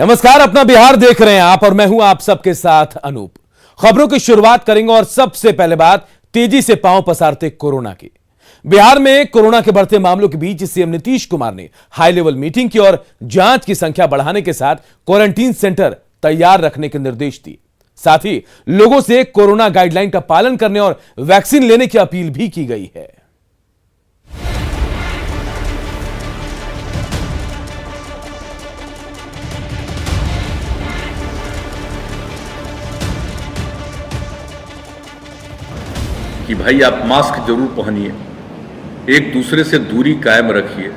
नमस्कार, अपना बिहार देख रहे हैं आप और मैं हूं आप सबके साथ अनूप। खबरों की शुरुआत करेंगे और सबसे पहले बात तेजी से पांव पसारते कोरोना की। बिहार में कोरोना के बढ़ते मामलों के बीच सीएम नीतीश कुमार ने हाई लेवल मीटिंग की और जांच की संख्या बढ़ाने के साथ क्वारंटीन सेंटर तैयार रखने के निर्देश दिए। साथ ही लोगों से कोरोना गाइडलाइन का पालन करने और वैक्सीन लेने की अपील भी की गई है। कि भाई आप मास्क जरूर पहनिए, एक दूसरे से दूरी कायम रखिए।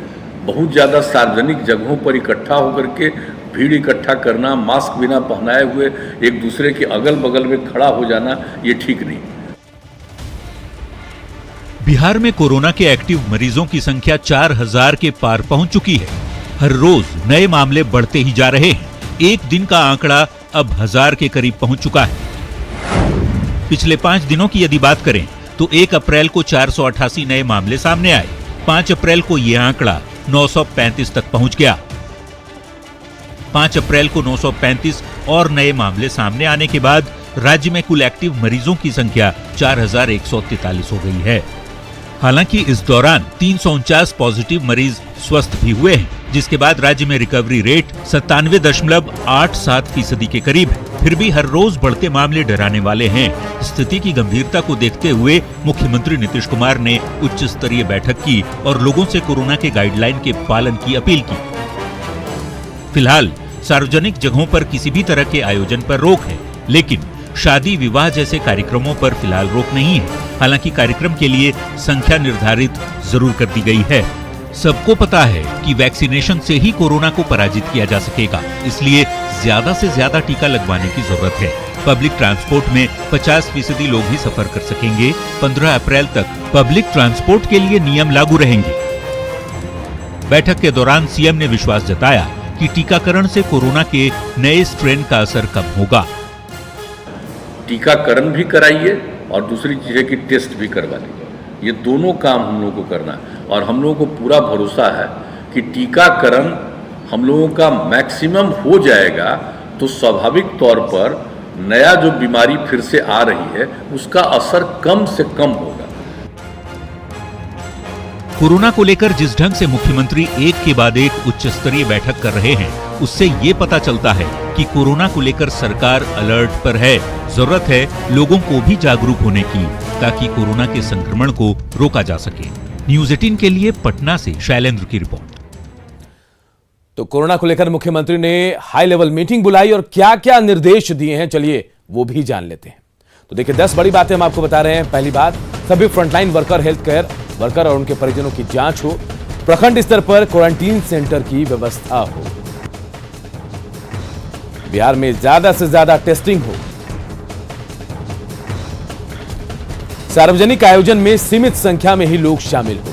बहुत ज़्यादा सार्वजनिक जगहों पर इकट्ठा होकर के भीड़ इकट्ठा करना, मास्क बिना पहनाए हुए एक दूसरे के अगल बगल में खड़ा हो जाना, ये ठीक नहीं। बिहार में कोरोना के एक्टिव मरीजों की संख्या 4000 के पार पहुंच चुकी है। हर रोज नए मामले बढ़ते ही जा रहे हैं। एक दिन का आंकड़ा अब 1000 के करीब पहुंच चुका है। पिछले 5 दिनों की यदि बात करें तो 1 अप्रैल को 488 नए मामले सामने आए। 5 अप्रैल को यह आंकड़ा 935 तक पहुंच गया। 5 अप्रैल को 935 और नए मामले सामने आने के बाद राज्य में कुल एक्टिव मरीजों की संख्या 4143 हो गई है। हालांकि इस दौरान 349 पॉजिटिव मरीज स्वस्थ भी हुए हैं, जिसके बाद राज्य में रिकवरी रेट 97.87% के करीब है। फिर भी हर रोज बढ़ते मामले डराने वाले हैं। स्थिति की गंभीरता को देखते हुए मुख्यमंत्री नीतीश कुमार ने उच्च स्तरीय बैठक की और लोगों से कोरोना के गाइडलाइन के पालन की अपील की। फिलहाल सार्वजनिक जगहों पर किसी भी तरह के आयोजन पर रोक है, लेकिन शादी विवाह जैसे कार्यक्रमों पर फिलहाल रोक नहीं है। हालांकि कार्यक्रम के लिए संख्या निर्धारित जरूर कर दी गई है। सबको पता है कि वैक्सीनेशन से ही कोरोना को पराजित किया जा सकेगा, इसलिए ज्यादा से ज्यादा टीका लगवाने की जरूरत है। पब्लिक ट्रांसपोर्ट में 50% लोग ही सफर कर सकेंगे। 15 अप्रैल तक पब्लिक ट्रांसपोर्ट के लिए नियम लागू रहेंगे। बैठक के दौरान सीएम ने विश्वास जताया कि टीकाकरण से कोरोना के नए स्ट्रेन का असर कम होगा। टीकाकरण भी कराइए और दूसरी चीज़ है कि टेस्ट भी करवा लीजिए। ये दोनों काम हम लोगों को करना है और हम लोगों को पूरा भरोसा है कि टीकाकरण हम लोगों का मैक्सिमम हो जाएगा तो स्वाभाविक तौर पर नया जो बीमारी फिर से आ रही है उसका असर कम से कम होगा। कोरोना को लेकर जिस ढंग से मुख्यमंत्री एक के बाद एक उच्च स्तरीय बैठक कर रहे हैं, उससे ये पता चलता है कि कोरोना को लेकर सरकार अलर्ट पर है। जरूरत है लोगों को भी जागरूक होने की, ताकि कोरोना के संक्रमण को रोका जा सके। न्यूज़ 18 के लिए पटना से शैलेंद्र की रिपोर्ट। तो कोरोना को लेकर मुख्यमंत्री ने हाई लेवल मीटिंग बुलाई और क्या क्या निर्देश दिए हैं, चलिए वो भी जान लेते हैं। तो देखिए 10 बड़ी बातें हम आपको बता रहे हैं। पहली बात, सभी frontline worker, health care worker और उनके परिजनों की जांच हो। प्रखंड स्तर पर क्वारंटीन सेंटर की व्यवस्था हो। बिहार में ज्यादा से ज्यादा टेस्टिंग हो। सार्वजनिक आयोजन में सीमित संख्या में ही लोग शामिल हो।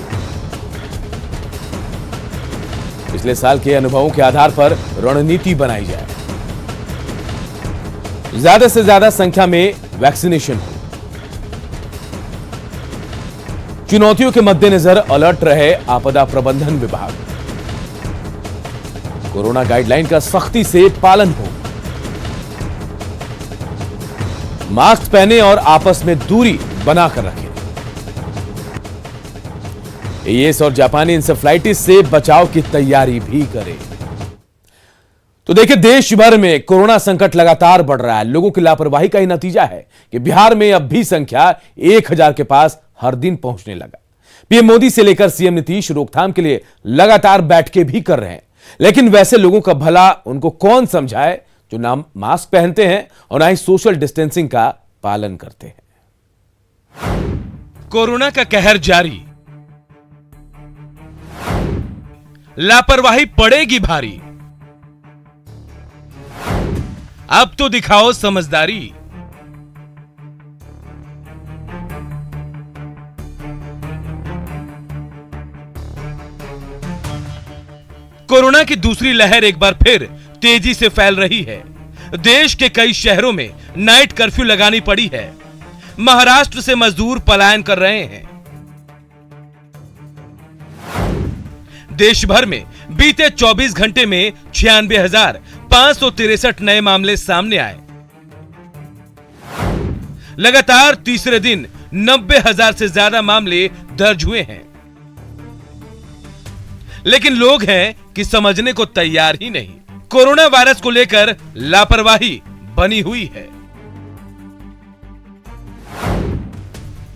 पिछले साल के अनुभवों के आधार पर रणनीति बनाई जाए। ज्यादा से ज्यादा संख्या में वैक्सीनेशन हो। चुनौतियों के मद्देनजर अलर्ट रहे आपदा प्रबंधन विभाग। कोरोना गाइडलाइन का सख्ती से पालन हो। मास्क पहने और आपस में दूरी बनाकर रखें। एईएस और जापानी इंसेफ्लाइटिस से बचाव की तैयारी भी करें। तो देखिए, देश भर में कोरोना संकट लगातार बढ़ रहा है। लोगों की लापरवाही का ही नतीजा है कि बिहार में अब भी संख्या 1000 के पास हर दिन पहुंचने लगा। पीएम मोदी से लेकर सीएम नीतीश रोकथाम के लिए लगातार बैठकें भी कर रहे हैं, लेकिन वैसे लोगों का भला उनको कौन समझाए जो ना मास्क पहनते हैं और ना ही सोशल डिस्टेंसिंग का पालन करते हैं। कोरोना का कहर जारी, लापरवाही पड़ेगी भारी। अब तो दिखाओ समझदारी। कोरोना की दूसरी लहर एक बार फिर तेजी से फैल रही है। देश के कई शहरों में नाइट कर्फ्यू लगानी पड़ी है। महाराष्ट्र से मजदूर पलायन कर रहे हैं। देश भर में बीते 24 घंटे में 96,000 563 नए मामले सामने आए। लगातार तीसरे दिन 90,000 से ज्यादा मामले दर्ज हुए हैं। लेकिन लोग हैं कि समझने को तैयार ही नहीं। कोरोना वायरस को लेकर लापरवाही बनी हुई है।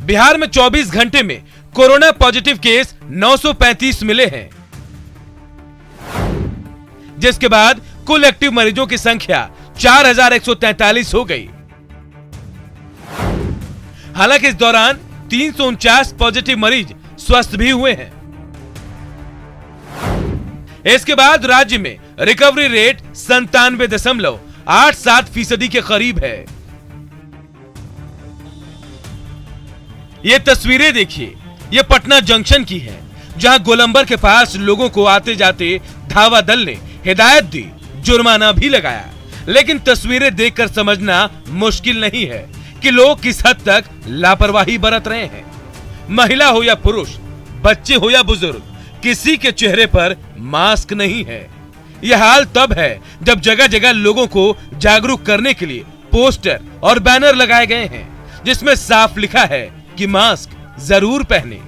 बिहार में 24 घंटे में कोरोना पॉजिटिव केस 935 मिले हैं, जिसके बाद कुल एक्टिव मरीजों की संख्या 4143 हो गई। हालांकि इस दौरान 349 पॉजिटिव मरीज स्वस्थ भी हुए हैं। इसके बाद राज्य में रिकवरी रेट 97.87% के करीब है। ये तस्वीरें देखिए, ये पटना जंक्शन की है, जहां गोलंबर के पास लोगों को आते जाते धावा दल ने हिदायत दी, जुर्माना भी लगाया। लेकिन तस्वीरें देखकर समझना मुश्किल नहीं है कि लोग किस हद तक लापरवाही बरत रहे हैं। महिला हो या पुरुष, बच्चे हो या बुजुर्ग, किसी के चेहरे पर मास्क नहीं है। यह हाल तब है जब जगह जगह लोगों को जागरूक करने के लिए पोस्टर और बैनर लगाए गए हैं, जिसमें साफ लिखा है कि मास्क जरूर पहने।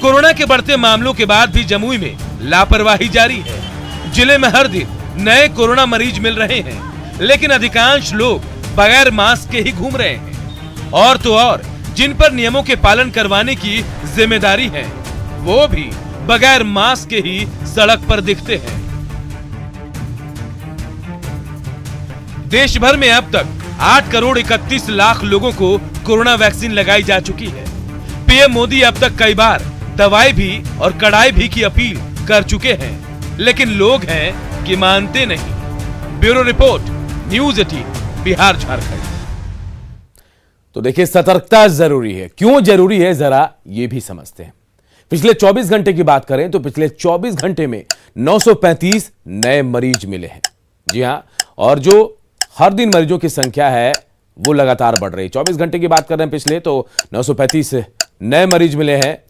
कोरोना के बढ़ते मामलों के बाद भी जमुई में लापरवाही जारी है। जिले में हर दिन नए कोरोना मरीज मिल रहे हैं, लेकिन अधिकांश लोग बगैर मास्क के ही घूम रहे हैं। और तो और जिन पर नियमों के पालन करवाने की जिम्मेदारी है, वो भी बगैर मास्क के ही सड़क पर दिखते हैं। देश भर में अब तक 8 करोड़ 31 लाख लोगों को कोरोना वैक्सीन लगाई जा चुकी है। पीएम मोदी अब तक कई बार दवाई भी और कड़ाई भी की अपील कर चुके हैं, लेकिन लोग हैं कि मानते नहीं। Bureau report, news 18, Bihar Jharkhand. तो देखिए, सतर्कता जरूरी है। क्यों जरूरी है, जरा ये भी समझते हैं। पिछले 24 घंटे की बात करें तो पिछले 24 घंटे में 935 नए मरीज मिले हैं। जी हां, और जो हर दिन मरीजों की संख्या है वो लगातार बढ़ रही है। 24 घंटे की बात कर रहे हैं पिछले, तो 935 नए मरीज मिले हैं।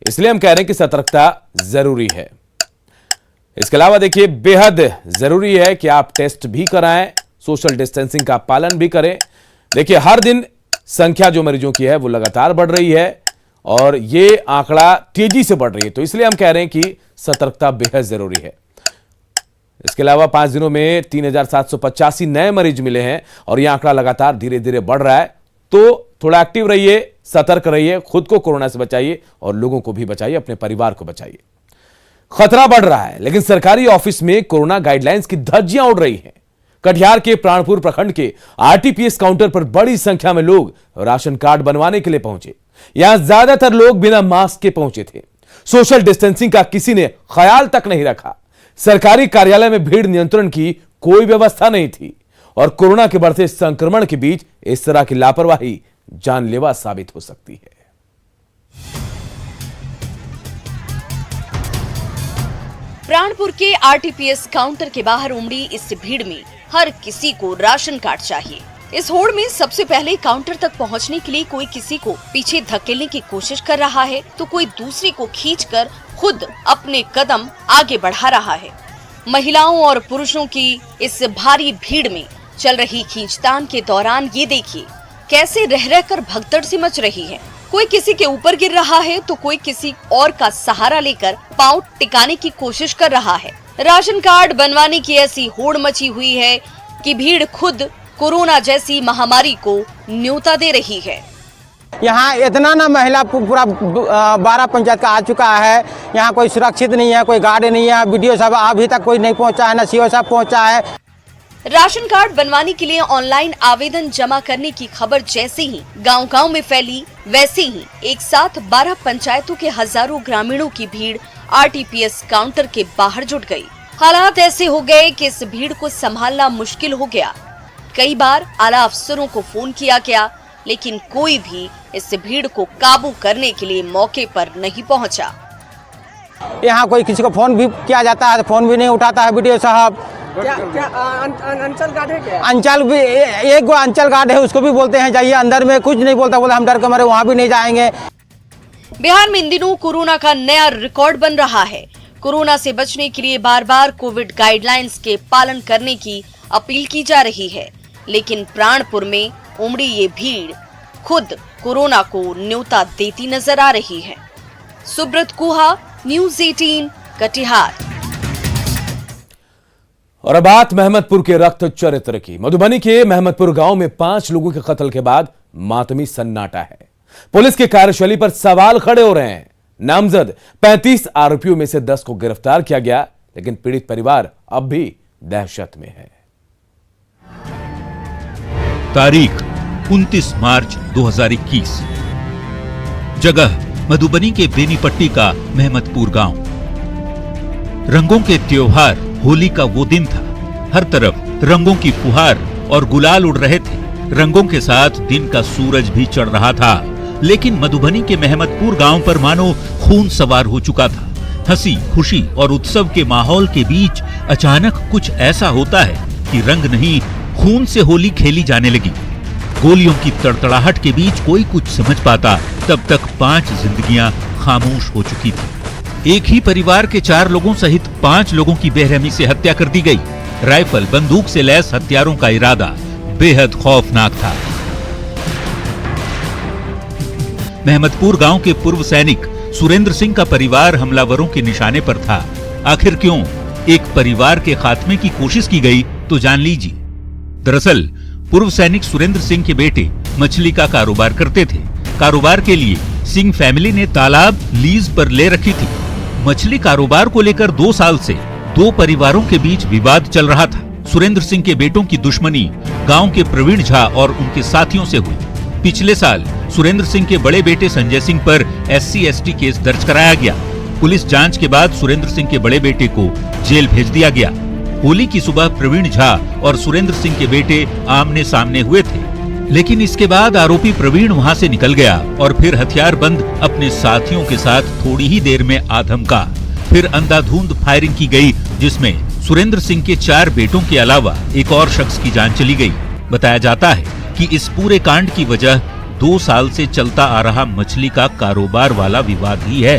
इसलिए हम कह रहे हैं कि सतर्कता जरूरी है। इसके अलावा देखिए, बेहद जरूरी है कि आप टेस्ट भी कराएं, सोशल डिस्टेंसिंग का पालन भी करें। देखिए, हर दिन संख्या जो मरीजों की है वो लगातार बढ़ रही है और ये आंकड़ा तेजी से बढ़ रही है। तो इसलिए हम कह रहे हैं कि सतर्कता बेहद जरूरी है। इसके अलावा 5 दिनों में 3785 नए मरीज मिले हैं और यह आंकड़ा लगातार धीरे धीरे बढ़ रहा है। तो थोड़ा एक्टिव रहिए, सतर्क रहिए, खुद को कोरोना से बचाइए और लोगों को भी बचाइए, अपने परिवार को बचाइए। खतरा बढ़ रहा है, लेकिन सरकारी ऑफिस में कोरोना गाइडलाइंस की धज्जियां उड़ रही हैं। कटिहार के प्राणपुर प्रखंड के आरटीपीएस काउंटर पर बड़ी संख्या में लोग राशन कार्ड बनवाने के लिए पहुंचे। यहां ज्यादातर लोग बिना मास्क के पहुंचे थे। सोशल डिस्टेंसिंग का किसी ने ख्याल तक नहीं रखा। सरकारी कार्यालय में भीड़ नियंत्रण की कोई व्यवस्था नहीं थी और कोरोना के बढ़ते संक्रमण के बीच इस तरह की लापरवाही जानलेवा साबित हो सकती है। प्राणपुर के आरटीपीएस काउंटर के बाहर उमड़ी इस भीड़ में हर किसी को राशन कार्ड चाहिए। इस होड़ में सबसे पहले काउंटर तक पहुंचने के लिए कोई किसी को पीछे धकेलने की कोशिश कर रहा है, तो कोई दूसरे को खींचकर खुद अपने कदम आगे बढ़ा रहा है। महिलाओं और पुरुषों की इस भारी भीड़ में चल रही खींचतान के दौरान ये देखिए कैसे रह रहकर भगदड़ सी मच रही है। कोई किसी के ऊपर गिर रहा है तो कोई किसी और का सहारा लेकर पांव टिकाने की कोशिश कर रहा है। राशन कार्ड बनवाने की ऐसी होड़ मची हुई है कि भीड़ खुद कोरोना जैसी महामारी को न्योता दे रही है। यहाँ इतना ना महिला पूरा 12 पंचायत का आ चुका है। यहाँ कोई सुरक्षित नहीं है, कोई गार्ड नहीं है। वीडियो साहब अभी तक कोई नहीं पहुँचा है, ना सीओ साहब पहुँचा है। राशन कार्ड बनवाने के लिए ऑनलाइन आवेदन जमा करने की खबर जैसे ही गांव-गांव में फैली, वैसे ही एक साथ 12 पंचायतों के हजारों ग्रामीणों की भीड़ आरटीपीएस काउंटर के बाहर जुट गई। हालात ऐसे हो गए कि इस भीड़ को संभालना मुश्किल हो गया। कई बार आला अफसरों को फोन किया गया, लेकिन कोई भी इस भीड़ को काबू करने के लिए मौके पर नहीं पहुंचा। यहाँ कोई किसी को फोन भी किया जाता है, फोन भी नहीं उठाता है वीडियो साहब। क्या अंचल गार्ड है क्या? अंचल भी एक अंचल गार्ड है, उसको भी बोलते हैं जाइए अंदर में, कुछ नहीं बोलता, बोला हम डर के मारे वहाँ भी नहीं जाएंगे। बिहार में इन दिनों कोरोना का नया रिकॉर्ड बन रहा है। कोरोना से बचने के लिए बार बार कोविड गाइडलाइंस के पालन करने की अपील की जा रही है, लेकिन प्राणपुर में उमड़ी ये भीड़ खुद कोरोना को न्योता देती नजर आ रही है। सुब्रत कुहा, न्यूज़ 18, कटिहार। और अब बात महमदपुर के रक्त चरित्र की। मधुबनी के महमदपुर गांव में 5 लोगों के कत्ल के बाद मातमी सन्नाटा है। पुलिस की कार्यशैली पर सवाल खड़े हो रहे हैं। नामजद 35 आरोपियों में से 10 को गिरफ्तार किया गया, लेकिन पीड़ित परिवार अब भी दहशत में है। तारीख 29 मार्च 2021। जगह मधुबनी के बेनीपट्टी का महमदपुर गांव। रंगों के त्योहार होली का वो दिन था। हर तरफ रंगों की फुहार और गुलाल उड़ रहे थे। रंगों के साथ दिन का सूरज भी चढ़ रहा था, लेकिन मधुबनी के महमदपुर गांव पर मानो खून सवार हो चुका था। हंसी खुशी और उत्सव के माहौल के बीच अचानक कुछ ऐसा होता है कि रंग नहीं, खून से होली खेली जाने लगी। गोलियों की तड़तड़ाहट के बीच कोई कुछ समझ पाता, तब तक 5 जिंदगियां खामोश हो चुकी थी। एक ही परिवार के 4 लोगों सहित 5 लोगों की बेरहमी से हत्या कर दी गई। राइफल बंदूक से लैस हत्यारों का इरादा बेहद खौफनाक था। महमदपुर गांव के पूर्व सैनिक सुरेंद्र सिंह का परिवार हमलावरों के निशाने पर था। आखिर क्यों एक परिवार के खात्मे की कोशिश की गई, तो जान लीजिए। दरअसल पूर्व सैनिक सुरेंद्र सिंह के बेटे मछली का कारोबार करते थे। कारोबार के लिए सिंह फैमिली ने तालाब लीज पर ले रखी थी। मछली कारोबार को लेकर 2 साल से 2 परिवारों के बीच विवाद चल रहा था। सुरेंद्र सिंह के बेटों की दुश्मनी गांव के प्रवीण झा और उनके साथियों से हुई। पिछले साल सुरेंद्र सिंह के बड़े बेटे संजय सिंह पर SC/ST केस दर्ज कराया गया। पुलिस जांच के बाद सुरेंद्र सिंह के बड़े बेटे को जेल भेज दिया गया। होली की सुबह प्रवीण झा और सुरेंद्र सिंह के बेटे आमने सामने हुए थे, लेकिन इसके बाद आरोपी प्रवीण वहां से निकल गया और फिर हथियारबंद अपने साथियों के साथ थोड़ी ही देर में आधमका। फिर अंधाधुंध फायरिंग की गई, जिसमें सुरेंद्र सिंह के 4 बेटों के अलावा एक और शख्स की जान चली गई। बताया जाता है कि इस पूरे कांड की वजह 2 साल से चलता आ रहा मछली का कारोबार वाला विवाद ही है।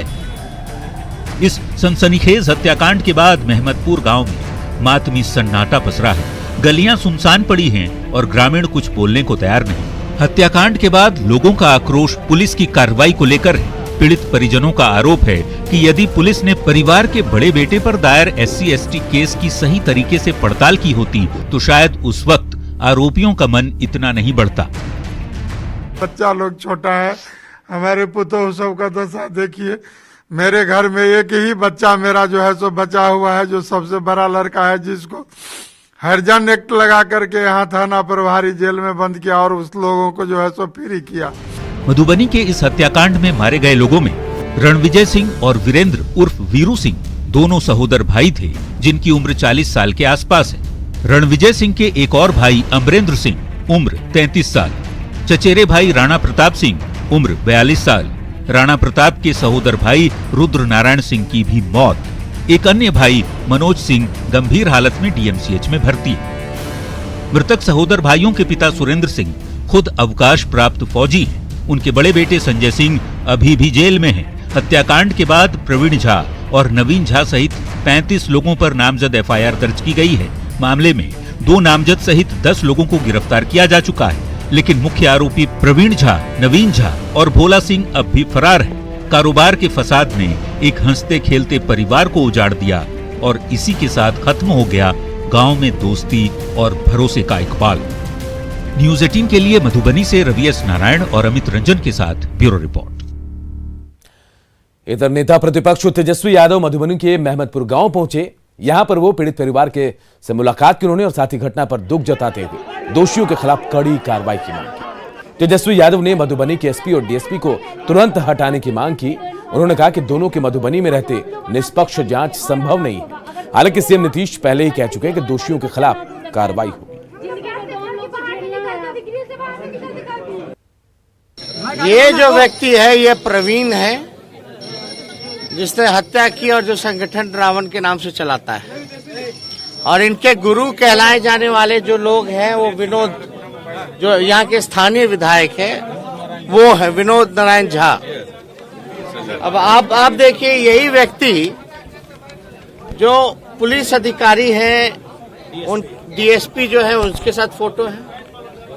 इस सनसनीखेज हत्याकांड के बाद महमदपुर गांव में मातमी सन्नाटा पसरा है। गलियां सुनसान पड़ी हैं और ग्रामीण कुछ बोलने को तैयार नहीं। हत्याकांड के बाद लोगों का आक्रोश पुलिस की कार्रवाई को लेकर है। पीड़ित परिजनों का आरोप है कि यदि पुलिस ने परिवार के बड़े बेटे पर दायर SC/ST केस की सही तरीके से पड़ताल की होती, तो शायद उस वक्त आरोपियों का मन इतना नहीं बढ़ता। बच्चा लोग छोटा है, हमारे पुतों सबका दशा देखिए। मेरे घर में एक ही बच्चा मेरा जो है सो बचा हुआ है, जो सबसे बड़ा लड़का है, जिसको हरिजन एक्ट लगा करके यहाँ थाना प्रभारी जेल में बंद किया और उस लोगों को जो है सो फ्री किया। मधुबनी के इस हत्याकांड में मारे गए लोगों में रणविजय सिंह और वीरेंद्र उर्फ वीरू सिंह दोनों सहोदर भाई थे, जिनकी उम्र 40 साल के आसपास है। रणविजय सिंह के एक और भाई अमरेंद्र सिंह उम्र 33 साल, चचेरे भाई राणा प्रताप सिंह उम्र 42 साल। राणा प्रताप के सहोदर भाई रुद्र नारायण सिंह की भी मौत। एक अन्य भाई मनोज सिंह गंभीर हालत में DMCH में भर्ती है। मृतक सहोदर भाइयों के पिता सुरेंद्र सिंह खुद अवकाश प्राप्त फौजी हैं। उनके बड़े बेटे संजय सिंह अभी भी जेल में हैं। हत्याकांड के बाद प्रवीण झा और नवीन झा सहित 35 लोगों पर नामजद FIR दर्ज की गई है। मामले में 2 नामजद सहित 10 लोगों को गिरफ्तार किया जा चुका है, लेकिन मुख्य आरोपी प्रवीण झा, नवीन झा और भोला सिंह अब भी फरार है। कारोबार के फसाद ने एक हंसते खेलते परिवार को उजाड़ दिया और इसी के साथ खत्म हो गया गांव में दोस्ती और भरोसे का इकबाल। न्यूज़ 18 के लिए मधुबनी से रवि एस नारायण और अमित रंजन के साथ ब्यूरो रिपोर्ट। इधर नेता प्रतिपक्ष तेजस्वी यादव मधुबनी के महमदपुर गांव पहुंचे। यहां पर वो पीड़ित परिवार के से मुलाकात की उन्होंने और साथ ही घटना पर दुख जताते हुए दोषियों के खिलाफ कड़ी कार्रवाई की मांग की। तेजस्वी यादव ने मधुबनी के SP और DSP को तुरंत हटाने की मांग की। उन्होंने कहा कि दोनों के मधुबनी में रहते निष्पक्ष जांच संभव नहीं है। हालांकि CM नीतीश पहले ही कह चुके हैं कि दोषियों के खिलाफ कार्रवाई होगी। ये जो व्यक्ति है, ये प्रवीण है, जिसने हत्या की और जो संगठन रावण के नाम से चलाता है। और इनके गुरु कहलाए जाने वाले जो लोग हैं, वो विनोद, जो यहाँ के स्थानीय विधायक है, वो है विनोद नारायण झा। अब आप देखिए, यही व्यक्ति जो पुलिस अधिकारी है, उन डीएसपी जो है उसके साथ फोटो है,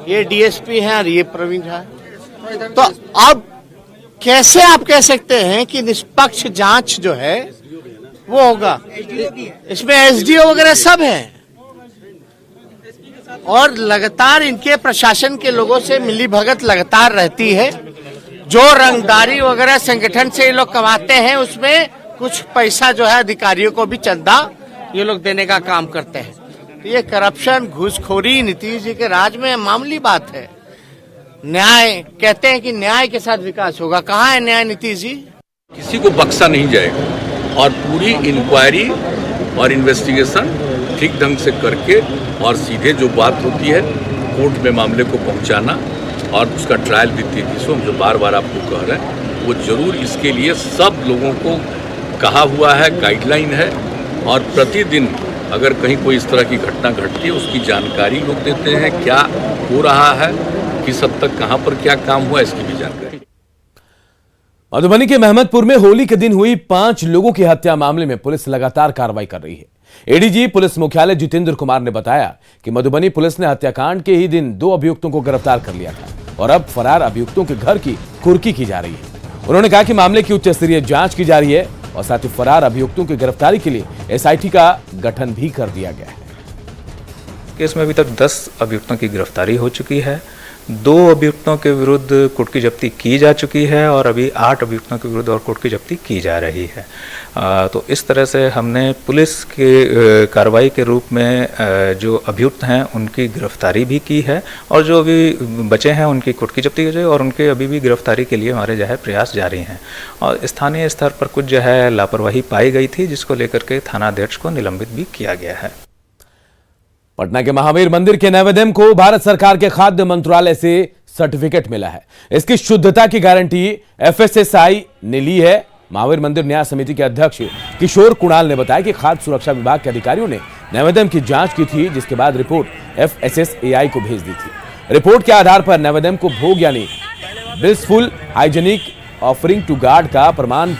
ये डीएसपी है और ये प्रवीण झा है। तो अब कैसे आप कह सकते हैं कि निष्पक्ष जांच जो है वो होगा? इसमें एसडीओ वगैरह सब है और लगातार इनके प्रशासन के लोगों से मिलीभगत लगातार रहती है। जो रंगदारी वगैरह संगठन से ये लोग कमाते हैं उसमें कुछ पैसा जो है अधिकारियों को भी चंदा ये लोग देने का काम करते हैं। तो ये करप्शन, घूसखोरी नीतीश जी के राज में मामूली बात है। न्याय कहते हैं कि न्याय के साथ विकास होगा, कहाँ है न्याय नीतीश जी? किसी को बख्शा नहीं जाएगा और पूरी इंक्वायरी और इन्वेस्टिगेशन ठीक ढंग से करके और सीधे जो बात होती है कोर्ट में मामले को पहुंचाना और उसका ट्रायल भी तेजी से, हम जो बार बार आपको कह रहे हैं वो जरूर इसके लिए सब लोगों को कहा हुआ है, गाइडलाइन है और प्रतिदिन अगर कहीं कोई इस तरह की घटना घटती है उसकी जानकारी लोग देते हैं, क्या हो रहा है, किस हद तक कहाँ पर क्या काम हुआ, इसकी भी जानकारी। मधुबनी के महमदपुर में होली के दिन हुई 5 लोगों की हत्या मामले में पुलिस लगातार कार्रवाई कर रही है। एडीजी पुलिस मुख्यालय जितेंद्र कुमार ने बताया कि मधुबनी पुलिस ने हत्याकांड के ही दिन 2 अभियुक्तों को गिरफ्तार कर लिया था और अब फरार अभियुक्तों के घर की कुर्की की जा रही है। उन्होंने कहा कि मामले की उच्च स्तरीय जांच की जा रही है और साथ ही फरार अभियुक्तों की गिरफ्तारी के लिए एसआईटी का गठन भी कर दिया गया है। केस में अभी तक 10 अभियुक्तों की गिरफ्तारी हो चुकी है, 2 अभियुक्तों के विरुद्ध कुर्की जब्ती की जा चुकी है और अभी 8 अभियुक्तों के विरुद्ध और कुर्की जब्ती की जा रही है। तो इस तरह से हमने पुलिस के कार्रवाई के रूप में जो अभियुक्त हैं उनकी गिरफ्तारी भी की है और जो अभी बचे हैं उनकी कुर्की जब्ती की और उनके अभी भी गिरफ्तारी के लिए हमारे जो है प्रयास जारी हैं। और स्थानीय स्तर पर कुछ जो है लापरवाही पाई गई थी जिसको लेकर के थानाध्यक्ष को निलंबित भी किया गया है। पटना के महावीर मंदिर के नैवेद्यम को भारत सरकार के खाद्य मंत्रालय से सर्टिफिकेट मिला है। इसकी शुद्धता की गारंटी एफएसएसआई ने ली है। महावीर मंदिर न्याय समिति के अध्यक्ष किशोर कुणाल ने बताया कि खाद्य सुरक्षा विभाग के अधिकारियों ने नैवेद्यम की जांच की थी, जिसके बाद रिपोर्ट एफएसएसएआई को भेज दी थी। रिपोर्ट के आधार पर नैवेद्यम को भोग यानी blissful hygienic offering to God का प्रमाण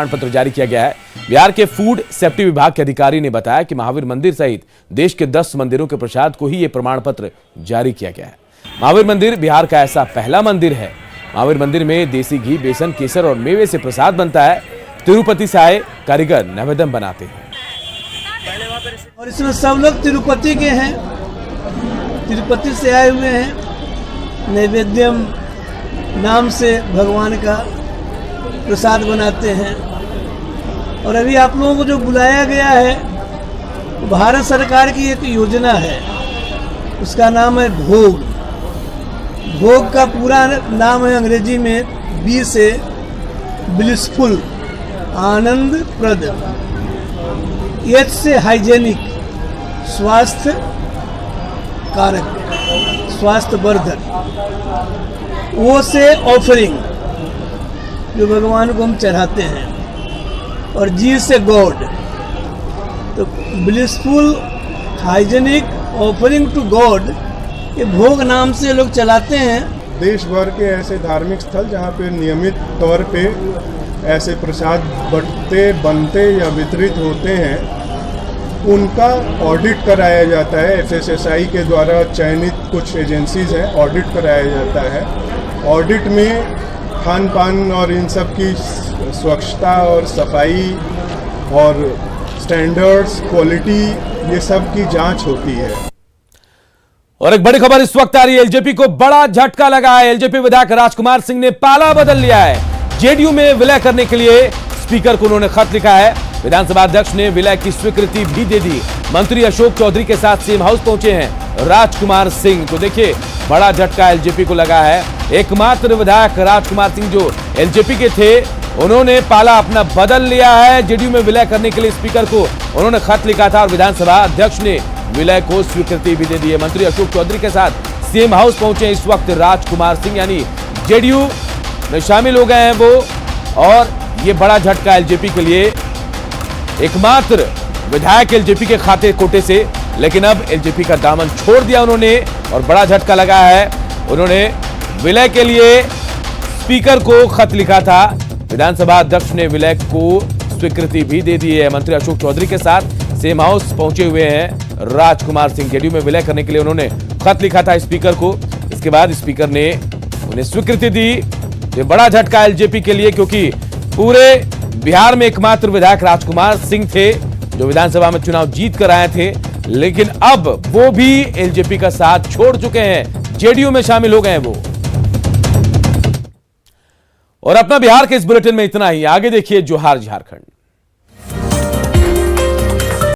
पत्र जारी किया गया है। बिहार के फूड सेफ्टी विभाग के अधिकारी ने बताया कि महावीर मंदिर सहित देश के 10 मंदिरों के प्रसाद को ही यह प्रमाण पत्र जारी किया गया है। महावीर मंदिर बिहार का ऐसा पहला मंदिर है। महावीर मंदिर में देसी घी, बेसन, केसर और मेवे से प्रसाद बनता है। तिरुपति से आए कारीगर नैवेद्यम बनाते हैं और इसमें सब लोग तिरुपति के हैं, तिरुपति से आए हुए हैं। नैवेद्यम नाम से भगवान का प्रसाद बनाते हैं। और अभी आप लोगों को जो बुलाया गया है भारत सरकार की एक योजना है, उसका नाम है भोग। भोग का पूरा नाम है अंग्रेजी में बी से ब्लिसफुल, आनंदप्रद, एच से हाइजेनिक, स्वास्थ्य कारक, स्वास्थ्य वर्धक, ओ से ऑफरिंग जो भगवान को हम चढ़ाते हैं और जी से गॉड। तो blissful hygienic offering to God ये भोग नाम से लोग चलाते हैं। देश भर के ऐसे धार्मिक स्थल जहाँ पे नियमित तौर पे ऐसे प्रसाद बनते या वितरित होते हैं उनका ऑडिट कराया जाता है। एफएसएसआई के द्वारा चयनित कुछ एजेंसीज हैं, ऑडिट कराया जाता है। ऑडिट में खान पान और इन सब की स्वच्छता और सफाई और स्टैंडर्ड्स, क्वालिटी, ये सब की जांच होती है। और एक बड़ी खबर इस वक्त आ रही है, एलजेपी को बड़ा झटका लगा है। एलजेपी विधायक राजकुमार सिंह ने पाला बदल लिया है। जेडीयू में विलय करने के लिए स्पीकर को उन्होंने खत लिखा है। विधानसभा अध्यक्ष ने विलय की स्वीकृति भी दे दी। मंत्री अशोक चौधरी के साथ सीएम हाउस पहुंचे हैं राजकुमार सिंह। तो देखिए बड़ा झटका एलजेपी को लगा है। एकमात्र विधायक राजकुमार सिंह जो एलजेपी के थे उन्होंने पाला अपना बदल लिया है। जेडीयू में विलय करने के लिए स्पीकर को उन्होंने खत लिखा था और विधानसभा अध्यक्ष ने विलय को स्वीकृति भी दे दी है। मंत्री अशोक चौधरी के साथ सीएम हाउस पहुंचे इस वक्त राजकुमार सिंह, यानी जेडीयू में शामिल हो गए हैं वो। और ये बड़ा झटका एलजेपी के लिए, एकमात्र विधायक एलजेपी के खाते कोटे से, लेकिन अब एलजेपी का दामन छोड़ दिया उन्होंने और बड़ा झटका लगा है। उन्होंने विलय के लिए स्पीकर को खत लिखा था विधानसभा अध्यक्ष ने विलय को स्वीकृति भी दे दी है। मंत्री अशोक चौधरी के साथ सेम हाउस पहुंचे हुए हैं राजकुमार सिंह। जेडीयू में विलय करने के लिए उन्होंने खत लिखा था स्पीकर को। इसके बाद स्पीकर ने उन्हें स्वीकृति दी। ये बड़ा झटका एलजेपी के लिए, क्योंकि पूरे बिहार में एकमात्र विधायक राजकुमार सिंह थे जो विधानसभा में चुनाव जीत कर आए थे, लेकिन अब वो भी एलजेपी का साथ छोड़ चुके हैं, जेडीयू में शामिल हो गए हैं वो। और अपना बिहार के इस बुलेटिन में इतना ही। आगे देखिए जोहार झारखंड।